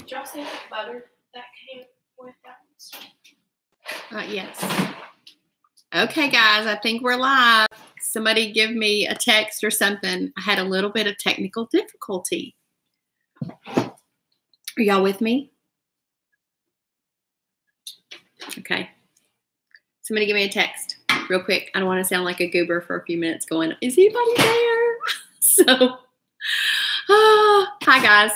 Did y'all see the butter that came with that? Yes. Okay, guys, I think we're live. Somebody give me a text or something. I had a little bit of technical difficulty. Are y'all with me? Okay. Somebody give me a text real quick. I don't want to sound like a goober for a few minutes going, is anybody there? So, hi, guys.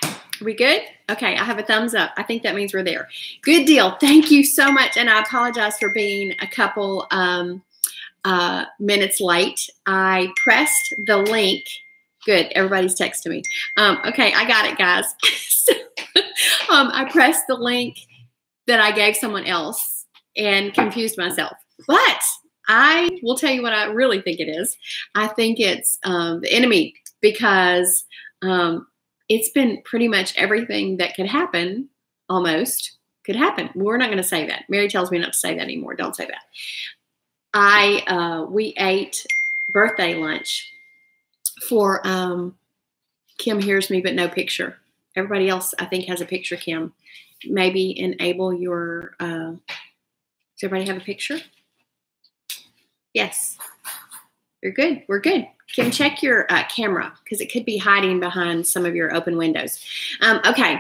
Are we good? Okay, I have a thumbs up. I think that means we're there. Good deal. Thank you so much. And I apologize for being a couple minutes late. I pressed the link. Good. Everybody's texting me. Okay, I got it, guys. So, I pressed the link that I gave someone else and confused myself. But I will tell you what I really think it is. I think it's the enemy, because it's been pretty much everything that could happen, almost, could happen. We're not going to say that. Mary tells me not to say that anymore. Don't say that. We ate birthday lunch for, Kim hears me, but no picture. Everybody else, I think, has a picture, Kim. Maybe enable your, does everybody have a picture? Yes. You're good. We're good. Kim, check your camera, because it could be hiding behind some of your open windows. Okay.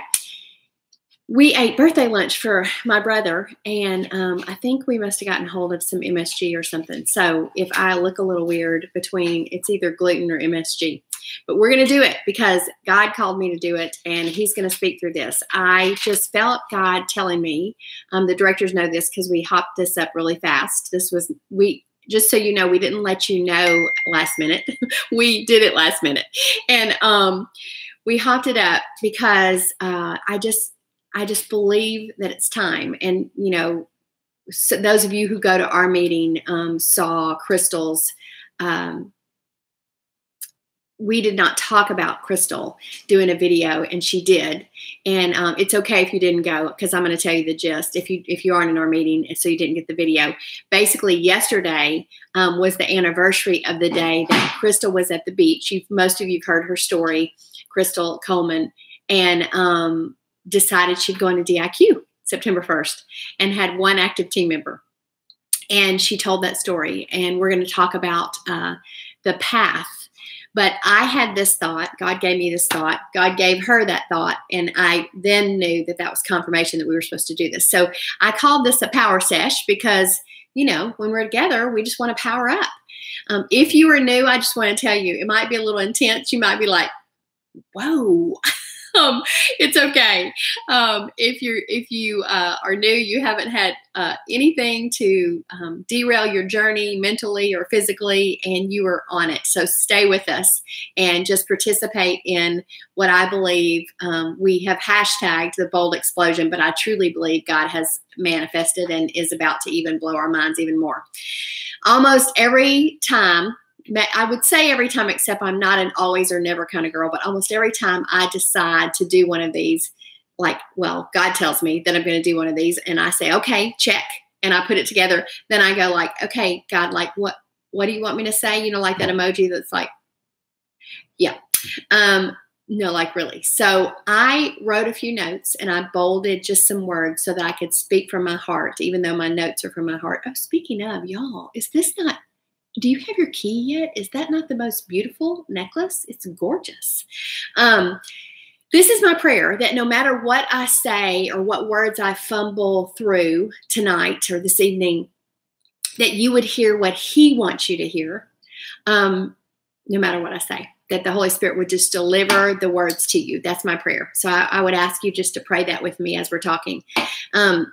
We ate birthday lunch for my brother, and I think we must have gotten hold of some MSG or something. So if I look a little weird between, it's either gluten or MSG. But we're going to do it because God called me to do it, and he's going to speak through this. I just felt God telling me, the directors know this because we hopped this up really fast. Just so you know, we didn't let you know last minute. We did it last minute. And we hopped it up because I just believe that it's time. And, you know, so those of you who go to our meeting saw Crystal's, we did not talk about Crystal doing a video, and she did. And it's okay if you didn't go, because I'm going to tell you the gist if you aren't in our meeting, so you didn't get the video. Basically, yesterday was the anniversary of the day that Crystal was at the beach. Most of you have heard her story, Crystal Coleman, and decided she'd go into DIQ September 1st and had one active team member. And she told that story, and we're going to talk about the path. But I had this thought. God gave me this thought. God gave her that thought. And I then knew that that was confirmation that we were supposed to do this. So I called this a power sesh because, you know, when we're together, we just want to power up. If you are new, I just want to tell you, it might be a little intense. You might be like, whoa. It's okay. If you are new, you haven't had anything to derail your journey mentally or physically, and you are on it. So stay with us and just participate in what I believe we have hashtagged the bold explosion, but I truly believe God has manifested and is about to even blow our minds even more. Almost every time, I would say every time, except I'm not an always or never kind of girl, but almost every time I decide to do one of these, like, well, God tells me that I'm going to do one of these, and I say, okay, check, and I put it together. Then I go like, okay, God, like, what do you want me to say? You know, like that emoji that's like, yeah. No, like really. So I wrote a few notes, and I bolded just some words so that I could speak from my heart, even though my notes are from my heart. Oh, speaking of, y'all, is this not, do you have your key yet? Is that not the most beautiful necklace? It's gorgeous. This is my prayer, that no matter what I say or what words I fumble through tonight or this evening, that you would hear what he wants you to hear, no matter what I say, that the Holy Spirit would just deliver the words to you. That's my prayer. So I would ask you just to pray that with me as we're talking. I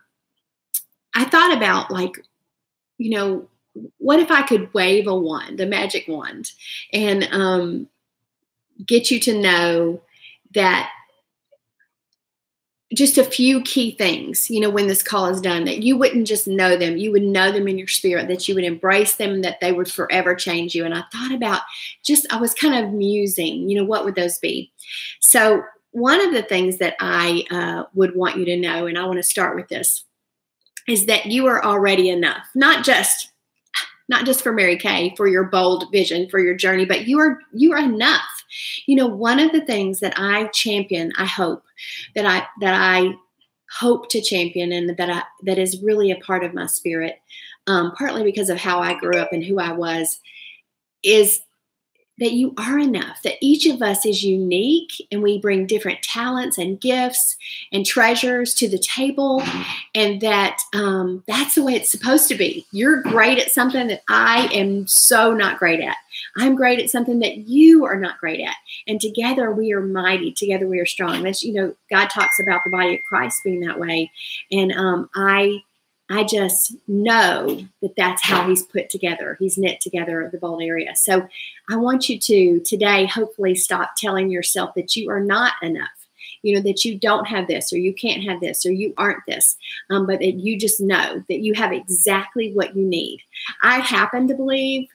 thought about, like, you know, what if I could wave a wand, a magic wand, and get you to know that just a few key things, you know, when this call is done, that you wouldn't just know them, you would know them in your spirit, that you would embrace them, that they would forever change you. And I thought about I was kind of musing, you know, what would those be? So one of the things that I would want you to know, and I want to start with this, is that you are already enough, not just for Mary Kay, for your bold vision, for your journey, but you are enough. One of the things that I champion, I hope that I hope to champion, and that is really a part of my spirit, partly because of how I grew up and who I was, is that you are enough, that each of us is unique, and we bring different talents and gifts and treasures to the table, and that that's the way it's supposed to be. You're great at something that I am so not great at. I'm great at something that you are not great at. And together we are mighty. Together we are strong. That's, God talks about the body of Christ being that way. And I just know that that's how he's put together. He's knit together the bold area. So I want you to today hopefully stop telling yourself that you are not enough, that you don't have this, or you can't have this, or you aren't this, but that you just know that you have exactly what you need. I happen to believe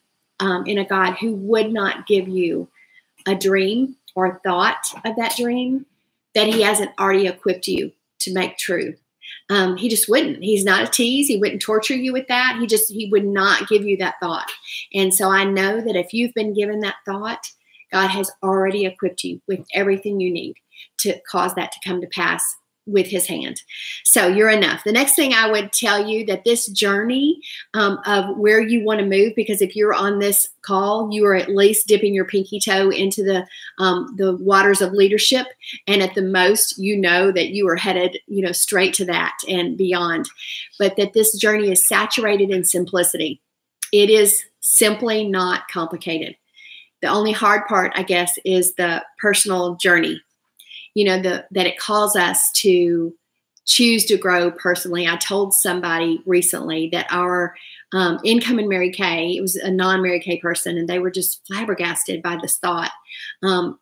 in a God who would not give you a dream or thought of that dream that he hasn't already equipped you to make true. He just wouldn't. He's not a tease. He wouldn't torture you with that. He would not give you that thought. And so I know that if you've been given that thought, God has already equipped you with everything you need to cause that to come to pass with his hand. So you're enough. The next thing I would tell you, that this journey of where you want to move, because if you're on this call, you are at least dipping your pinky toe into the waters of leadership. And at the most, that you are headed, straight to that and beyond. But that this journey is saturated in simplicity. It is simply not complicated. The only hard part, I guess, is the personal journey. That it calls us to choose to grow personally. I told somebody recently that our income in Mary Kay, it was a non-Mary Kay person, and they were just flabbergasted by this thought,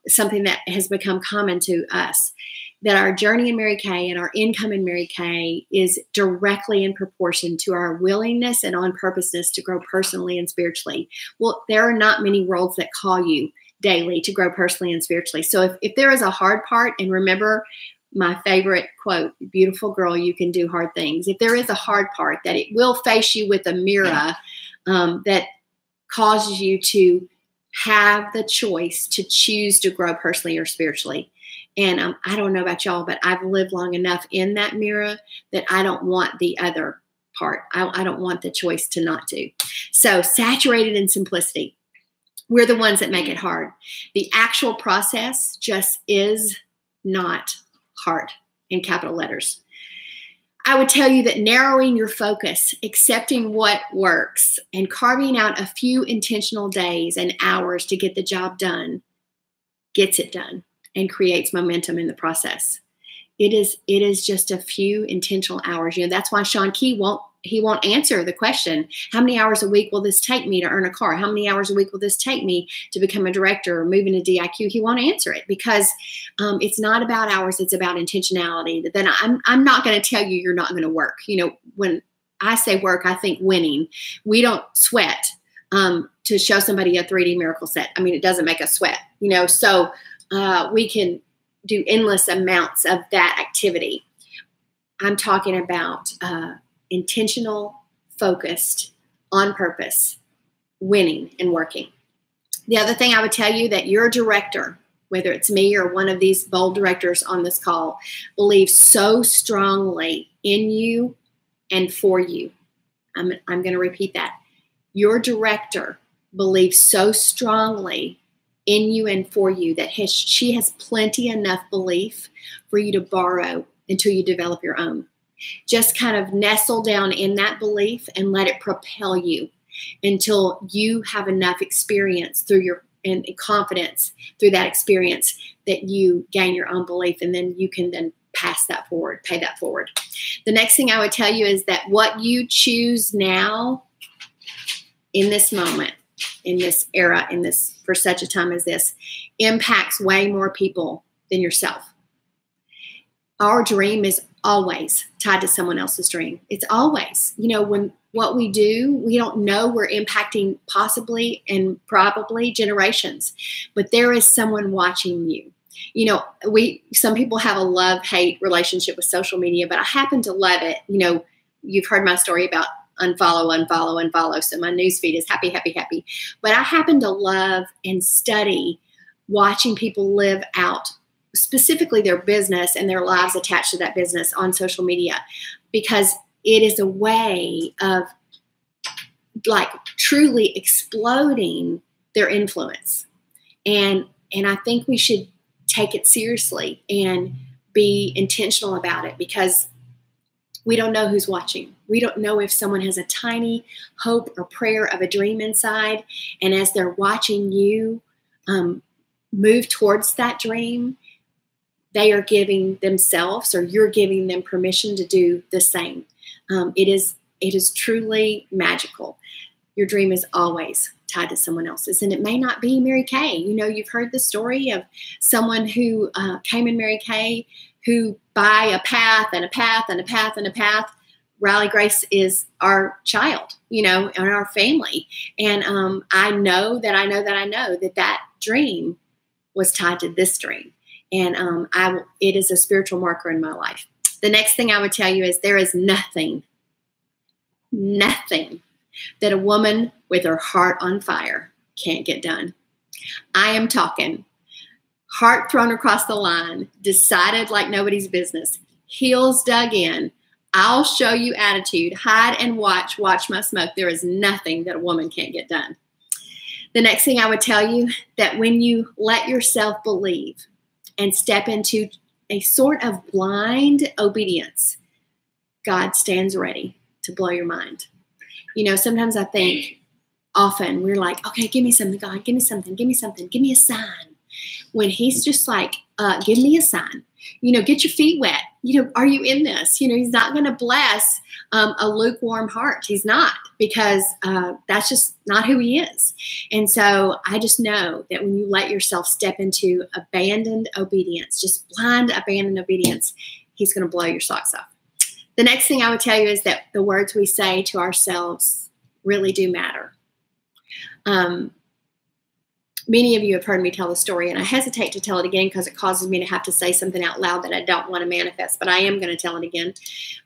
something that has become common to us, that our journey in Mary Kay and our income in Mary Kay is directly in proportion to our willingness and on purposeness to grow personally and spiritually. Well, there are not many worlds that call you daily to grow personally and spiritually. So if there is a hard part, and remember my favorite quote, beautiful girl, you can do hard things. If there is a hard part, that it will face you with a mirror that causes you to have the choice to choose to grow personally or spiritually. And I don't know about y'all, but I've lived long enough in that mirror that I don't want the other part. I don't want the choice to not do. So saturated in simplicity. We're the ones that make it hard. The actual process just is not hard, in capital letters. I would tell you that narrowing your focus, accepting what works, and carving out a few intentional days and hours to get the job done gets it done and creates momentum in the process. It is just a few intentional hours. That's why Sean Key won't answer the question, how many hours a week will this take me to earn a car? How many hours a week will this take me to become a director or move into DIQ? He won't answer it because it's not about hours. It's about intentionality. Then I'm not going to tell you you're not going to work. When I say work, I think winning. We don't sweat to show somebody a 3D miracle set. I mean, it doesn't make us sweat, so we can do endless amounts of that activity. I'm talking about intentional, focused, on purpose, winning and working. The other thing I would tell you, that your director, whether it's me or one of these bold directors on this call, believes so strongly in you and for you. I'm going to repeat that. Your director believes so strongly in you and for you that she has plenty enough belief for you to borrow until you develop your own. Just kind of nestle down in that belief and let it propel you until you have enough experience and confidence through that experience that you gain your own belief, and then you can then pass that forward, pay that forward. The next thing I would tell you is that what you choose now in this moment, in this era, for such a time as this, impacts way more people than yourself. Our dream is always tied to someone else's dream. It's always, when what we do, we don't know we're impacting possibly and probably generations, but there is someone watching you. Some people have a love-hate relationship with social media, but I happen to love it. You've heard my story about unfollow. So my newsfeed is happy. But I happen to love and study watching people live out specifically their business and their lives attached to that business on social media, because it is a way of like truly exploding their influence. And I think we should take it seriously and be intentional about it, because we don't know who's watching. We don't know if someone has a tiny hope or prayer of a dream inside, and as they're watching you move towards that dream, they are giving themselves, or you're giving them permission to do the same. It is truly magical. Your dream is always tied to someone else's, and it may not be Mary Kay. You know, you've heard the story of someone who came in Mary Kay, who by a path and a path and a path and a path, Riley Grace is our child, you know, and our family. And I know that dream was tied to this dream. And it is a spiritual marker in my life. The next thing I would tell you is there is nothing that a woman with her heart on fire can't get done. I am talking heart thrown across the line, decided like nobody's business, heels dug in, I'll show you attitude, hide and watch my smoke. There is nothing that a woman can't get done. The next thing I would tell you, that when you let yourself believe and step into a sort of blind obedience, God stands ready to blow your mind. You know, sometimes I think often we're like, okay, give me something, God, give me something, give me something, give me a sign. When he's just like, give me a sign, you know, get your feet wet. You know, are you in this? You know, he's not going to bless a lukewarm heart. He's not, because that's just not who he is. And so I just know that when you let yourself step into abandoned obedience, just blind abandoned obedience, he's going to blow your socks off. The next thing I would tell you is that the words we say to ourselves really do matter. Many of you have heard me tell the story, and I hesitate to tell it again because it causes me to have to say something out loud that I don't want to manifest, but I am going to tell it again.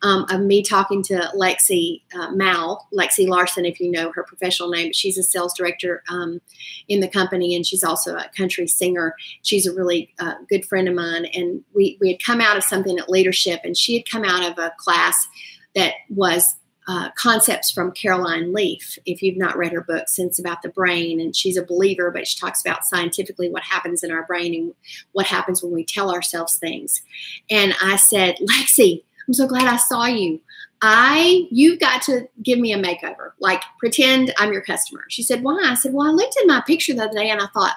Of me talking to Lexi Larson, if you know her professional name, but she's a sales director in the company, and she's also a country singer. She's a really good friend of mine, and we had come out of something at leadership, and she had come out of a class that was concepts from Caroline Leaf. If you've not read her books, it's about the brain, and she's a believer, but she talks about scientifically what happens in our brain and what happens when we tell ourselves things. And I said, Lexi, I'm so glad I saw you. You've got to give me a makeover, like pretend I'm your customer. She said, why? I said, well, I looked at my picture the other day and I thought,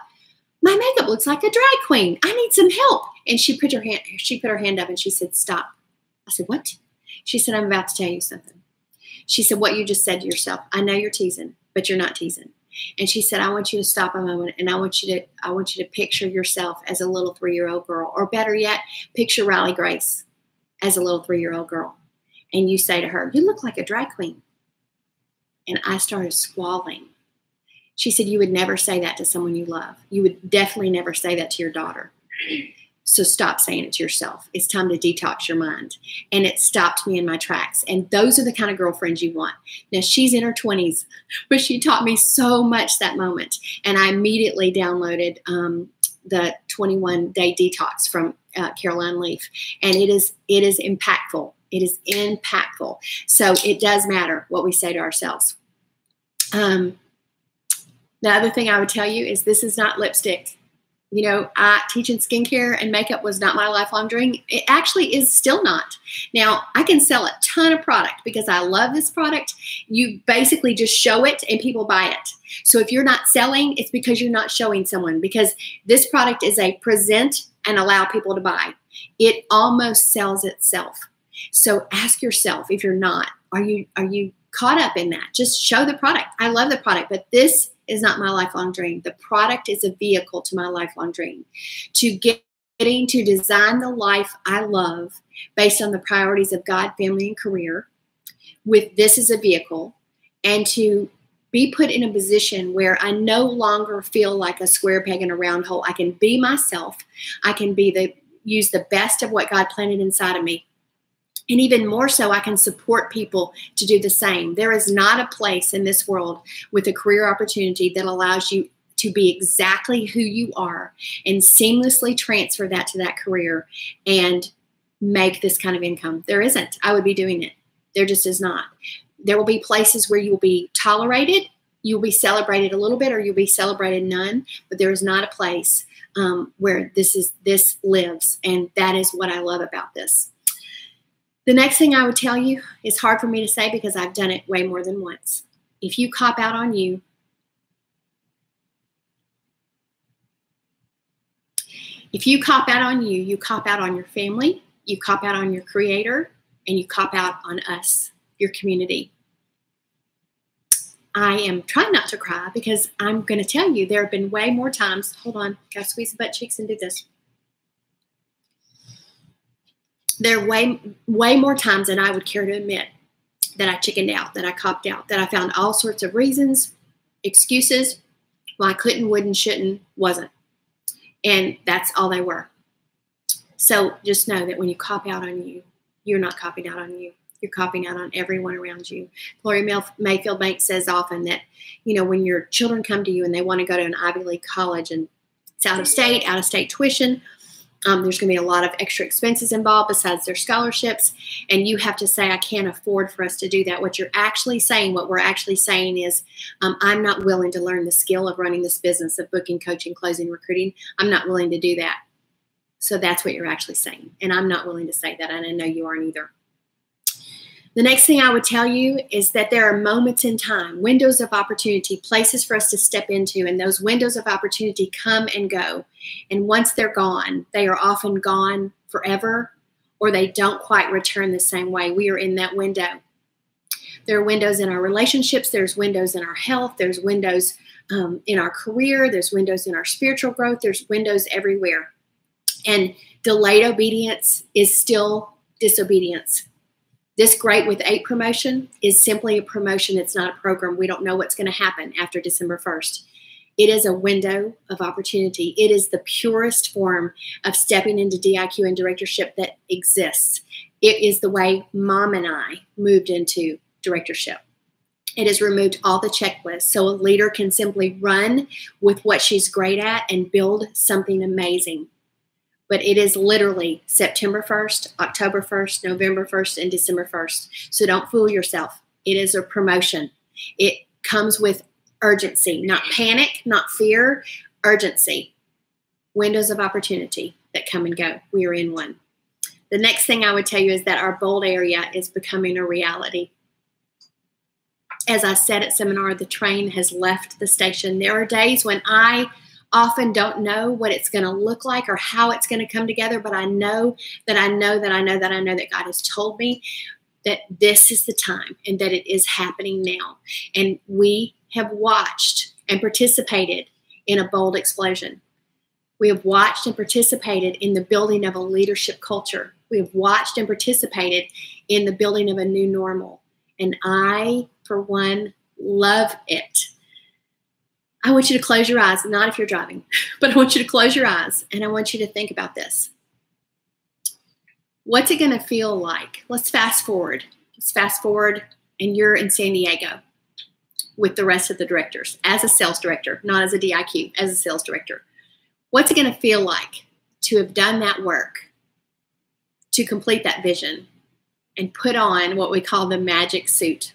my makeup looks like a drag queen. I need some help. And she put her hand up and she said, stop. I said, what? She said, I'm about to tell you something. She said, what you just said to yourself, I know you're teasing, but you're not teasing. And she said, I want you to stop a moment, and I want you to picture yourself as a little 3-year-old girl, or better yet, picture Riley Grace as a little 3-year-old girl. And you say to her, you look like a drag queen. And I started squalling. She said, you would never say that to someone you love. You would definitely never say that to your daughter. So stop saying it to yourself. It's time to detox your mind. And it stopped me in my tracks. And those are the kind of girlfriends you want. Now, she's in her 20s, but she taught me so much that moment. And I immediately downloaded the 21-day detox from Caroline Leaf. And it is impactful. It is impactful. So it does matter what we say to ourselves. The other thing I would tell you is this is not lipstick. You know, teaching skincare and makeup was not my lifelong dream. It actually is still not. Now, I can sell a ton of product because I love this product. You basically just show it and people buy it. So if you're not selling, it's because you're not showing someone, because this product is a present and allow people to buy. It almost sells itself. So ask yourself, if you're not, are you caught up in that? Just show the product. I love the product, but this is not my lifelong dream. The product is a vehicle to my lifelong dream. Getting to design the life I love based on the priorities of God, family, and career, with this as a vehicle, and to be put in a position where I no longer feel like a square peg in a round hole. I can be myself. I can use the best of what God planted inside of me. And even more so, I can support people to do the same. There is not a place in this world with a career opportunity that allows you to be exactly who you are and seamlessly transfer that to that career and make this kind of income. There isn't. I would be doing it. There just is not. There will be places where you will be tolerated, you'll be celebrated a little bit, or you'll be celebrated none, but there is not a place where this lives, and that is what I love about this. The next thing I would tell you is hard for me to say because I've done it way more than once. If you cop out on you, you cop out on your family, you cop out on your creator, and you cop out on us, your community. I am trying not to cry because I'm going to tell you there have been way more times. Hold on, gotta squeeze the butt cheeks and do this. There are way more times than I would care to admit that I chickened out, that I copped out, that I found all sorts of reasons, excuses why I couldn't, wouldn't, shouldn't, wasn't. And that's all they were. So just know that when you cop out on you, you're not copping out on you. You're copping out on everyone around you. Gloria Mayfield Banks says often that, when your children come to you and they want to go to an Ivy League college and it's out of state tuition, there's going to be a lot of extra expenses involved besides their scholarships. And you have to say, I can't afford for us to do that. What we're actually saying is, I'm not willing to learn the skill of running this business of booking, coaching, closing, recruiting. I'm not willing to do that. So that's what you're actually saying. And I'm not willing to say that. And I know you aren't either. The next thing I would tell you is that there are moments in time, windows of opportunity, places for us to step into, and those windows of opportunity come and go. And once they're gone, they are often gone forever, or they don't quite return the same way. We are in that window. There are windows in our relationships. There's windows in our health. There's windows in our career. There's windows in our spiritual growth. There's windows everywhere. And delayed obedience is still disobedience. This Great with 8 promotion is simply a promotion. It's not a program. We don't know what's going to happen after December 1st. It is a window of opportunity. It is the purest form of stepping into DIQ and directorship that exists. It is the way Mom and I moved into directorship. It has removed all the checklists, so a leader can simply run with what she's great at and build something amazing. But it is literally September 1st, October 1st, November 1st, and December 1st. So don't fool yourself. It is a promotion. It comes with urgency, not panic, not fear, urgency. Windows of opportunity that come and go. We are in one. The next thing I would tell you is that our bold area is becoming a reality. As I said at seminar, the train has left the station. There are days when I often don't know what it's going to look like or how it's going to come together, but I know that God has told me that this is the time and that it is happening now. And we have watched and participated in a bold explosion. We have watched and participated in the building of a leadership culture. We have watched and participated in the building of a new normal. And I, for one, love it. I want you to close your eyes, not if you're driving, but I want you to close your eyes and I want you to think about this. What's it going to feel like? Let's fast forward. Let's fast forward and you're in San Diego with the rest of the directors as a sales director, not as a DIQ, as a sales director. What's it going to feel like to have done that work, to complete that vision and put on what we call the magic suit?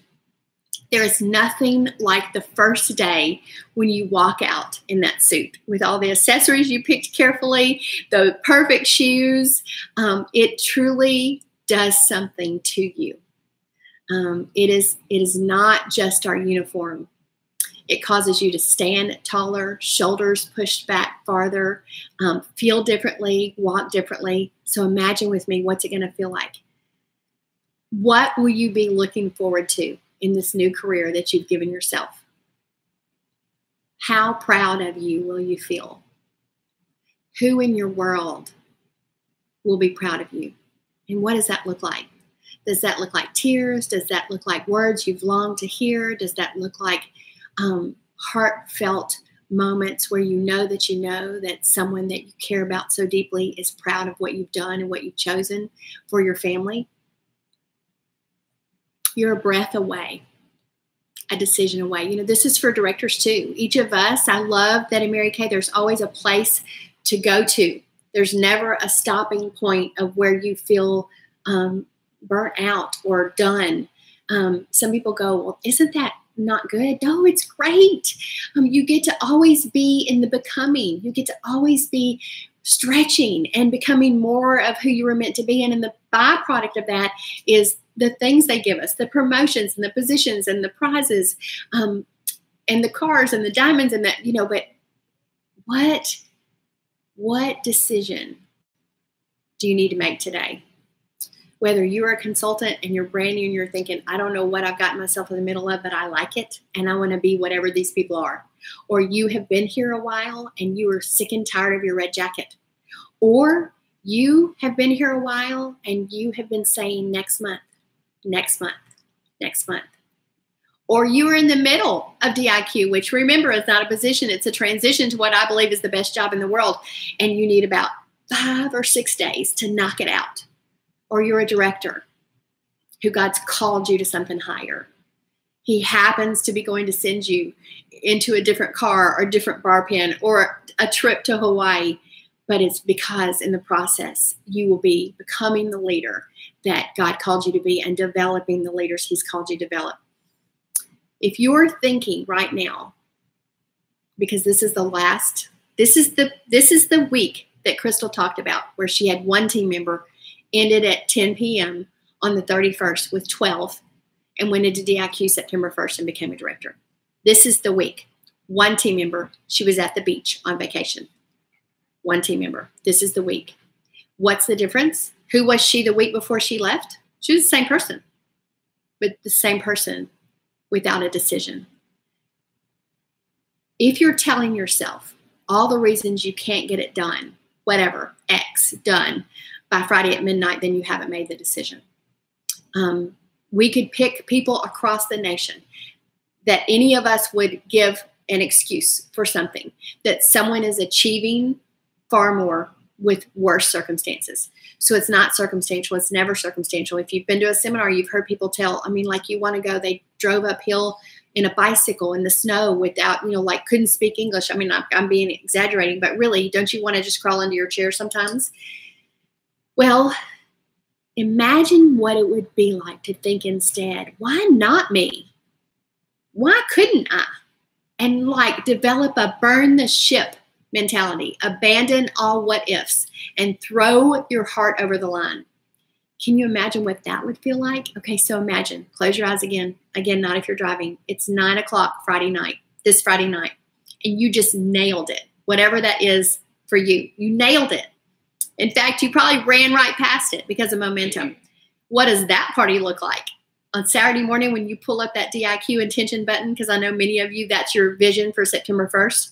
There is nothing like the first day when you walk out in that suit with all the accessories you picked carefully, the perfect shoes. It truly does something to you. It is not just our uniform. It causes you to stand taller, shoulders pushed back farther, feel differently, walk differently. So imagine with me, what's it going to feel like? What will you be looking forward to in this new career that you've given yourself? How proud of you will you feel? Who in your world will be proud of you? And what does that look like? Does that look like tears? Does that look like words you've longed to hear? Does that look like heartfelt moments where you know that someone that you care about so deeply is proud of what you've done and what you've chosen for your family? You're a breath away a decision away. You know, this is for directors too. Each of us, I love that in Mary Kay, there's always a place to go to. There's never a stopping point of where you feel burnt out or done. Some people go, well, isn't that not good? No, it's great. You get to always be in the becoming. You get to always be stretching and becoming more of who you were meant to be. And the byproduct of that is the things they give us, the promotions and the positions and the prizes, and the cars and the diamonds and that, you know, but what decision do you need to make today? Whether you're a consultant and you're brand new and you're thinking, I don't know what I've gotten myself in the middle of, but I like it and I want to be whatever these people are. Or you have been here a while and you are sick and tired of your red jacket. Or you have been here a while and you have been saying next month, next month, next month. Or you are in the middle of DIQ, which remember is not a position, it's a transition to what I believe is the best job in the world. And you need about 5 or 6 days to knock it out. Or you're a director who God's called you to something higher. He happens to be going to send you into a different car or a different bar pen or a trip to Hawaii. But it's because in the process, you will be becoming the leader that God called you to be and developing the leaders he's called you to develop. If you're thinking right now, because this is the week that Crystal talked about where she had one team member ended at 10 p.m. on the 31st with 12 and went into DIQ September 1st and became a director. This is the week. One team member, she was at the beach on vacation. One team member. This is the week. What's the difference? Who was she the week before she left? She was the same person, but the same person without a decision. If you're telling yourself all the reasons you can't get it done, whatever, X, done, by Friday at midnight, then you haven't made the decision. We could pick people across the nation that any of us would give an excuse for something, that someone is achieving far more with worse circumstances. So it's not circumstantial. It's never circumstantial. If you've been to a seminar, you've heard people tell, I mean, like you want to go, they drove uphill in a bicycle in the snow without, you know, like couldn't speak English. I mean, I'm being exaggerating, but really, don't you want to just crawl into your chair sometimes? Well, imagine what it would be like to think instead, why not me? Why couldn't I? And like develop a burn the ship mentality, abandon all what ifs and throw your heart over the line. Can you imagine what that would feel like? Okay, so imagine, close your eyes again, not if you're driving. It's 9 o'clock Friday night, this Friday night, and you just nailed it. Whatever that is for you, you nailed it. In fact, you probably ran right past it because of momentum. What does that party look like? On Saturday morning when you pull up that DIQ intention button, because I know many of you, that's your vision for September 1st,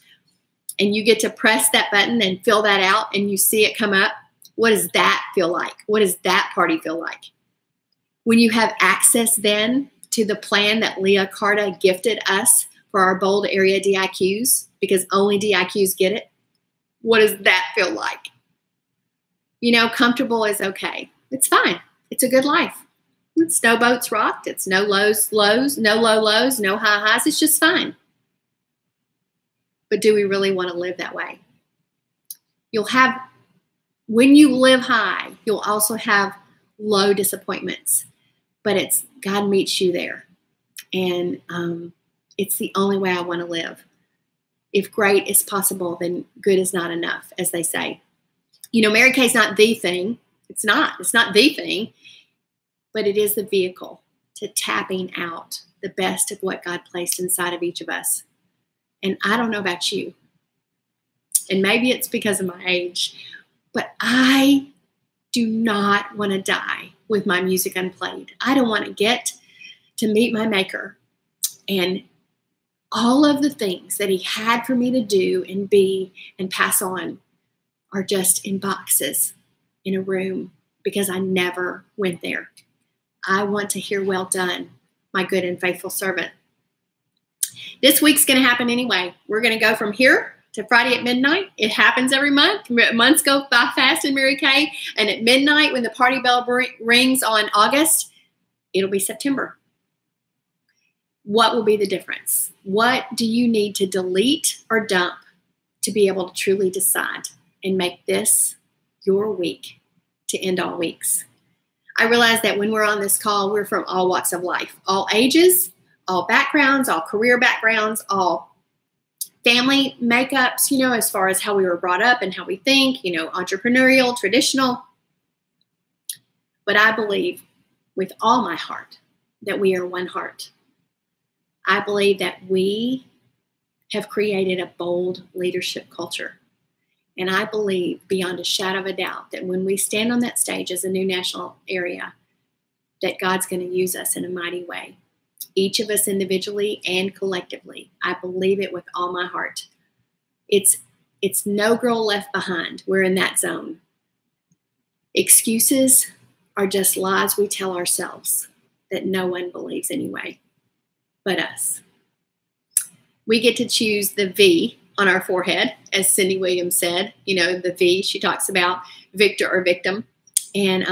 and you get to press that button and fill that out and you see it come up, what does that feel like? What does that party feel like? When you have access then to the plan that Leah Carta gifted us for our bold area DIQs, because only DIQs get it, what does that feel like? You know, comfortable is okay. It's fine. It's a good life. It's no boats rocked. It's no low lows, no high highs. It's just fine. But do we really want to live that way? When you live high, you'll also have low disappointments. But it's God meets you there. And it's the only way I want to live. If great is possible, then good is not enough, as they say. You know, Mary Kay is not the thing. It's not the thing, but it is the vehicle to tapping out the best of what God placed inside of each of us. And I don't know about you, and maybe it's because of my age, but I do not want to die with my music unplayed. I don't want to get to meet my maker and all of the things that he had for me to do and be and pass on are just in boxes in a room because I never went there. I want to hear, well done, my good and faithful servant. This week's going to happen anyway. We're going to go from here to Friday at midnight. It happens every month. Months go by fast in Mary Kay. And at midnight, when the party bell rings on August, it'll be September. What will be the difference? What do you need to delete or dump to be able to truly decide and make this your week to end all weeks? I realize that when we're on this call, we're from all walks of life, all ages, all backgrounds, all career backgrounds, all family makeups, you know, as far as how we were brought up and how we think, you know, entrepreneurial, traditional. But I believe with all my heart that we are one heart. I believe that we have created a bold leadership culture. And I believe beyond a shadow of a doubt that when we stand on that stage as a new national area, that God's going to use us in a mighty way. Each of us individually and collectively. I believe it with all my heart. It's no girl left behind. We're in that zone. Excuses are just lies we tell ourselves that no one believes anyway but us. We get to choose the V on our forehead, as Cindy Williams said. You know, the V, she talks about victor or victim. And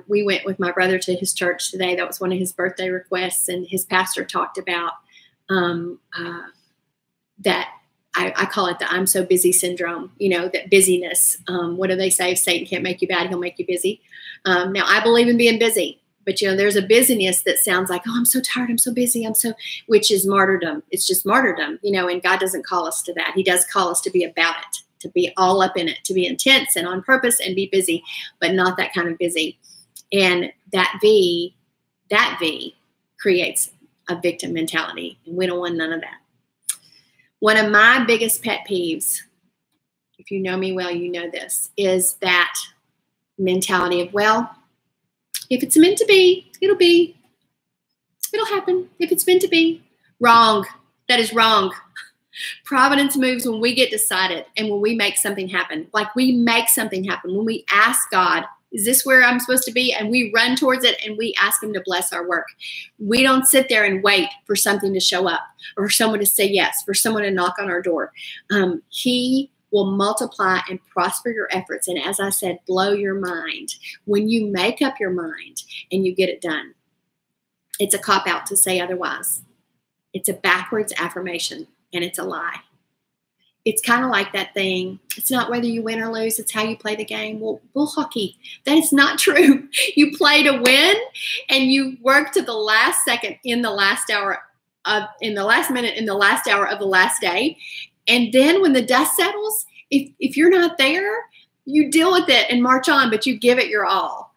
we went with my brother to his church today. That was one of his birthday requests. And his pastor talked about that, I call it the I'm so busy syndrome, you know, that busyness. What do they say? If Satan can't make you bad, he'll make you busy. Now, I believe in being busy. But, you know, there's a busyness that sounds like, oh, I'm so tired, I'm so busy, which is martyrdom. It's just martyrdom, you know, and God doesn't call us to that. He does call us to be about it, to be all up in it, to be intense and on purpose and be busy, but not that kind of busy. And that V creates a victim mentality, and we don't want none of that. One of my biggest pet peeves, if you know me well, you know this, is that mentality of, well, if it's meant to be, it'll be. It'll happen. If it's meant to be. Wrong. That is wrong. Providence moves when we get decided and when we make something happen. Like we make something happen. When we ask God, is this where I'm supposed to be? And we run towards it and we ask him to bless our work. We don't sit there and wait for something to show up or for someone to say yes, for someone to knock on our door. He will multiply and prosper your efforts. And as I said, blow your mind. When you make up your mind and you get it done, it's a cop-out to say otherwise. It's a backwards affirmation, and it's a lie. It's kind of like that thing. It's not whether you win or lose. It's how you play the game. Well, bull hockey, that is not true. You play to win, and you work to the last second in the last hour in the last minute, in the last hour of the last day. And then when the dust settles, if you're not there, you deal with it and march on, but you give it your all.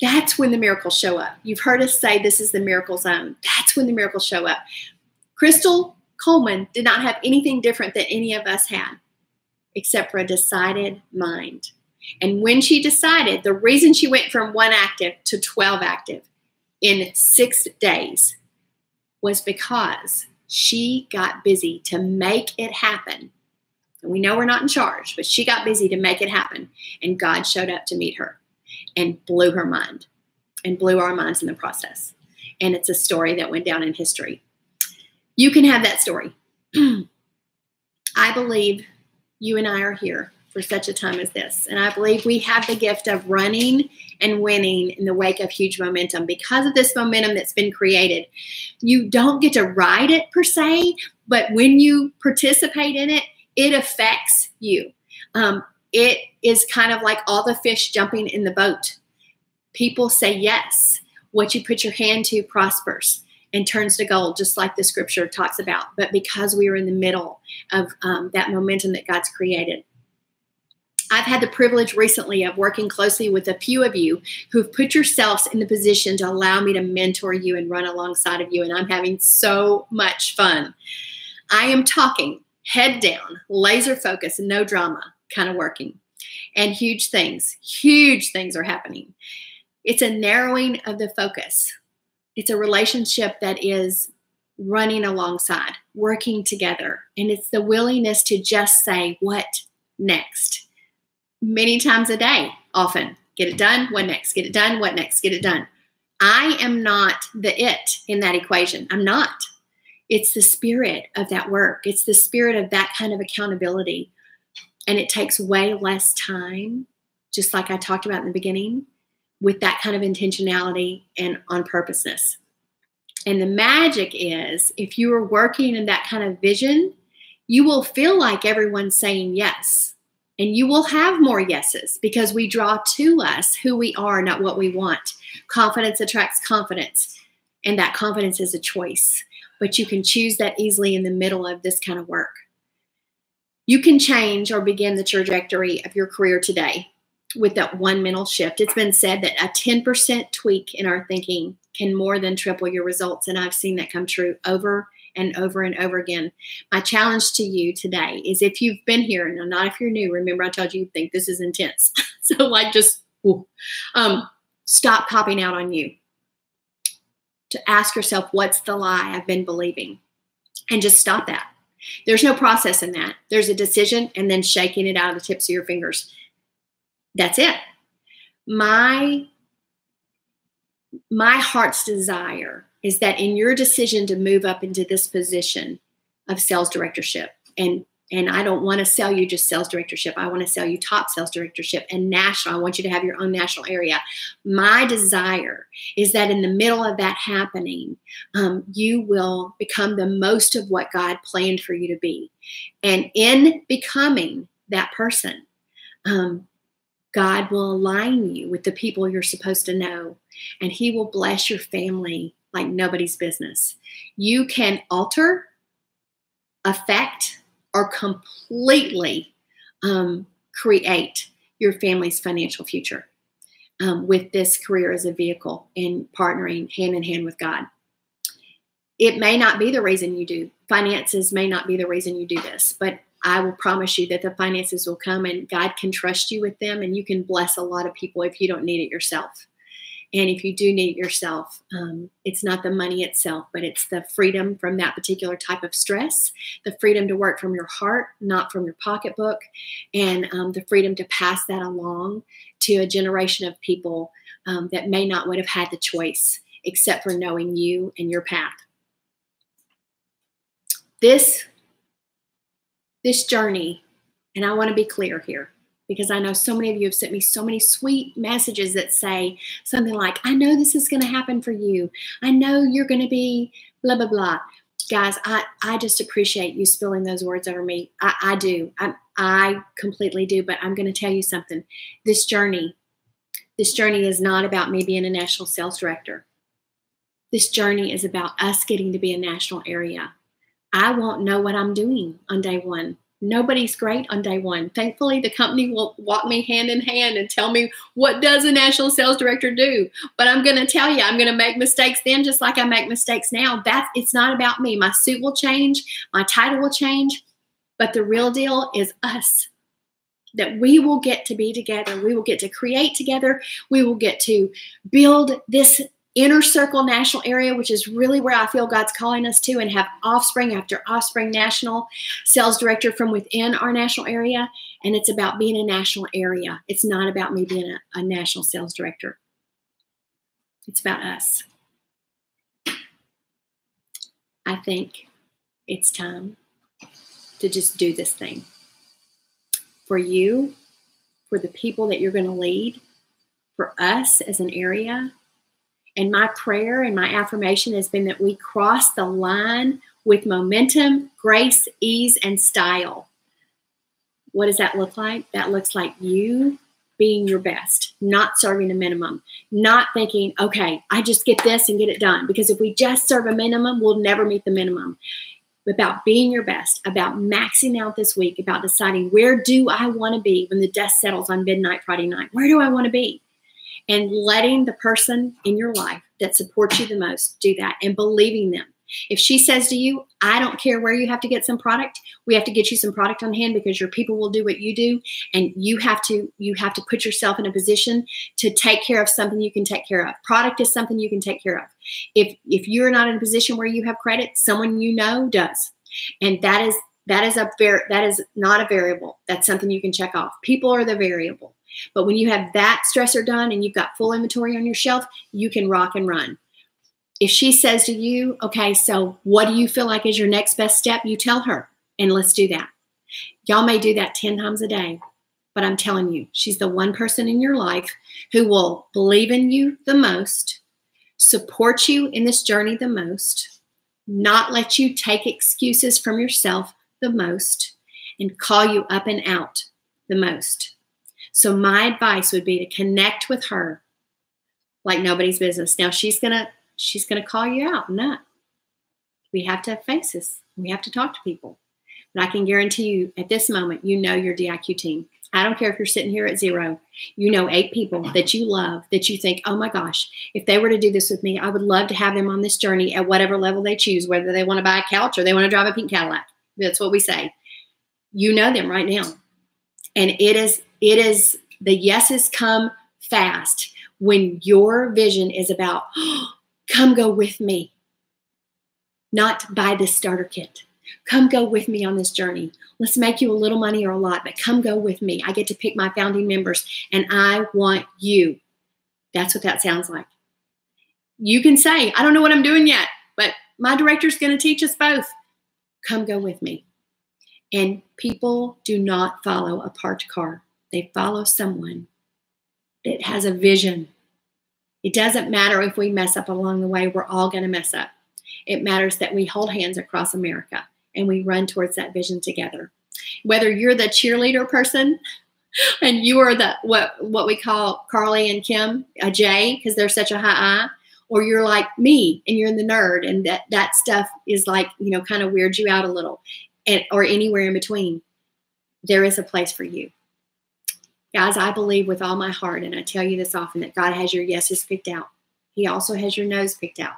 That's when the miracles show up. You've heard us say this is the miracle zone. That's when the miracles show up. Crystal Coleman did not have anything different than any of us had, except for a decided mind. And when she decided, the reason she went from 1 active to 12 active in 6 days was because she got busy to make it happen. And we know we're not in charge, but she got busy to make it happen. And God showed up to meet her and blew her mind and blew our minds in the process. And it's a story that went down in history. You can have that story. I believe you and I are here for such a time as this. And I believe we have the gift of running and winning in the wake of huge momentum. Because of this momentum that's been created, you don't get to ride it per se, but when you participate in it, it affects you. It is kind of like all the fish jumping in the boat. People say yes. What you put your hand to prospers and turns to gold, just like the scripture talks about. But because we are in the middle of that momentum that God's created. I've had the privilege recently of working closely with a few of you who've put yourselves in the position to allow me to mentor you and run alongside of you. And I'm having so much fun. I am talking head down, laser focus, no drama kind of working. And huge things are happening. It's a narrowing of the focus. It's a relationship that is running alongside, working together. And it's the willingness to just say, what next? Many times a day, often. Get it done, what next? Get it done, what next? Get it done. I am not the it in that equation. I'm not. It's the spirit of that work. It's the spirit of that kind of accountability. And it takes way less time, just like I talked about in the beginning, with that kind of intentionality and on purposeness. And the magic is, if you are working in that kind of vision, you will feel like everyone's saying yes. And you will have more yeses because we draw to us who we are, not what we want. Confidence attracts confidence. And that confidence is a choice. But you can choose that easily in the middle of this kind of work. You can change or begin the trajectory of your career today with that one mental shift. It's been said that a 10% tweak in our thinking can more than triple your results. And I've seen that come true over and over and over again. My challenge to you today is, if you've been here, and not if you're new, remember I told you you'd think this is intense. So like just stop copping out on you. To ask yourself, what's the lie I've been believing? And just stop that. There's no process in that. There's a decision and then shaking it out of the tips of your fingers. That's it. My heart's desire is that in your decision to move up into this position of sales directorship, and I don't want to sell you just sales directorship. I want to sell you top sales directorship and national. I want you to have your own national area. My desire is that in the middle of that happening, you will become the most of what God planned for you to be. And in becoming that person, God will align you with the people you're supposed to know, and He will bless your family like nobody's business. You can alter, affect, or completely create your family's financial future with this career as a vehicle and partnering hand in hand with God. It may not be the reason you do. Finances may not be the reason you do this, but I will promise you that the finances will come, and God can trust you with them, and you can bless a lot of people if you don't need it yourself. And if you do need it yourself, it's not the money itself, but it's the freedom from that particular type of stress, the freedom to work from your heart, not from your pocketbook, and the freedom to pass that along to a generation of people that may not would have had the choice except for knowing you and your path. This journey, and I want to be clear here, because I know so many of you have sent me so many sweet messages that say something like, I know this is going to happen for you. I know you're going to be blah, blah, blah. Guys, I just appreciate you spilling those words over me. I do. I completely do. But I'm going to tell you something. This journey is not about me being a national sales director. This journey is about us getting to be a national area. I won't know what I'm doing on day one. Nobody's great on day one. Thankfully, the company will walk me hand in hand and tell me, what does a national sales director do? But I'm going to tell you, I'm going to make mistakes then just like I make mistakes now. It's not about me. My suit will change. My title will change. But the real deal is us. That we will get to be together. We will get to create together. We will get to build this inner circle national area, which is really where I feel God's calling us to, and have offspring after offspring national sales director from within our national area. And it's about being a national area. It's not about me being a national sales director. It's about us. I think it's time to just do this thing. For you, for the people that you're going to lead, for us as an area. And my prayer and my affirmation has been that we cross the line with momentum, grace, ease, and style. What does that look like? That looks like you being your best, not serving a minimum, not thinking, okay, I just get this and get it done. Because if we just serve a minimum, we'll never meet the minimum. About being your best, about maxing out this week, about deciding, where do I want to be when the dust settles on midnight Friday night? Where do I want to be? And letting the person in your life that supports you the most do that, and believing them. If she says to you, I don't care where you have to get some product, we have to get you some product on hand because your people will do what you do. And you have to put yourself in a position to take care of something you can take care of. Product is something you can take care of. If you're not in a position where you have credit, someone you know does. And that is not a variable. That's something you can check off. People are the variable. But when you have that stressor done and you've got full inventory on your shelf, you can rock and run. If she says to you, okay, so what do you feel like is your next best step? You tell her, and let's do that. Y'all may do that 10 times a day, but I'm telling you, she's the one person in your life who will believe in you the most, support you in this journey the most, not let you take excuses from yourself the most, and call you up and out the most. So my advice would be to connect with her like nobody's business. Now she's gonna call you out. No, we have to have faces. We have to talk to people. But I can guarantee you at this moment, you know your DIQ team. I don't care if you're sitting here at 0. You know 8 people that you love, that you think, oh my gosh, if they were to do this with me, I would love to have them on this journey at whatever level they choose, whether they want to buy a couch or they want to drive a pink Cadillac. That's what we say. You know them right now. And it is the yeses come fast when your vision is about, oh, come go with me, not buy this starter kit. Come go with me on this journey. Let's make you a little money or a lot, but come go with me. I get to pick my founding members and I want you. That's what that sounds like. You can say, I don't know what I'm doing yet, but my director's going to teach us both. Come go with me. And people do not follow a parked car. They follow someone that has a vision. It doesn't matter if we mess up along the way. We're all going to mess up. It matters that we hold hands across America and we run towards that vision together. Whether you're the cheerleader person and you are the what we call Carly and Kim, a J, because they're such a high I, or you're like me and you're the nerd and that stuff is like, kind of weirds you out a little, or anywhere in between, there is a place for you. Guys, I believe with all my heart, and I tell you this often, that God has your yeses picked out. He also has your no's picked out.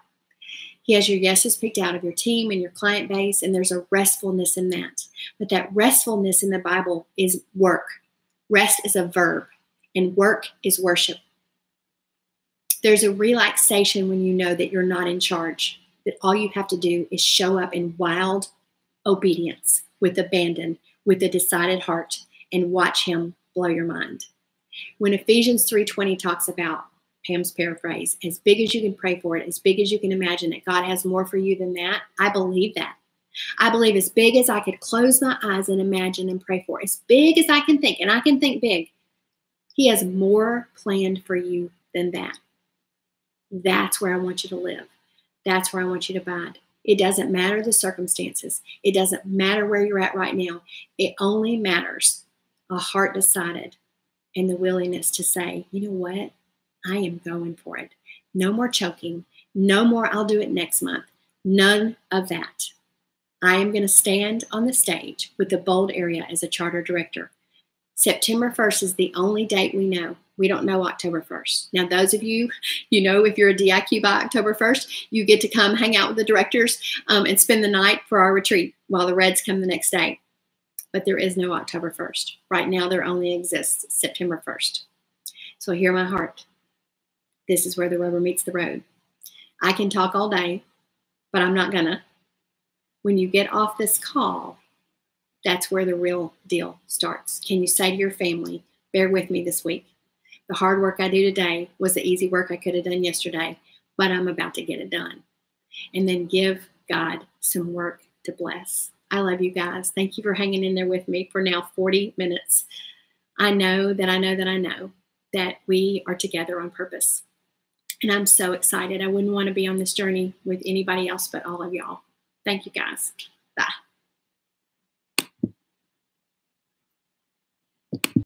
He has your yeses picked out of your team and your client base, and there's a restfulness in that. But that restfulness in the Bible is work. Rest is a verb, and work is worship. There's a relaxation when you know that you're not in charge, that all you have to do is show up in wild obedience, with abandon, with a decided heart, and watch him blow your mind. When Ephesians 3:20 talks about, Pam's paraphrase, as big as you can pray for it, as big as you can imagine that God has more for you than that, I believe that. I believe as big as I could close my eyes and imagine and pray for, as big as I can think, and I can think big, he has more planned for you than that. That's where I want you to live. That's where I want you to abide. It doesn't matter the circumstances. It doesn't matter where you're at right now. It only matters a heart decided and the willingness to say, you know what? I am going for it. No more choking. No more, I'll do it next month. None of that. I am going to stand on the stage with the bold area as a charter director. September 1st is the only date we know. We don't know October 1st. Now, those of you, if you're a DIQ by October 1st, you get to come hang out with the directors and spend the night for our retreat while the Reds come the next day. But there is no October 1st. Right now, there only exists September 1st. So hear my heart. This is where the rubber meets the road. I can talk all day, but I'm not gonna. When you get off this call, that's where the real deal starts. Can you say to your family, bear with me this week. The hard work I do today was the easy work I could have done yesterday, but I'm about to get it done. And then give God some work to bless. I love you guys. Thank you for hanging in there with me for now 40 minutes. I know that we are together on purpose. And I'm so excited. I wouldn't want to be on this journey with anybody else but all of y'all. Thank you, guys. Bye.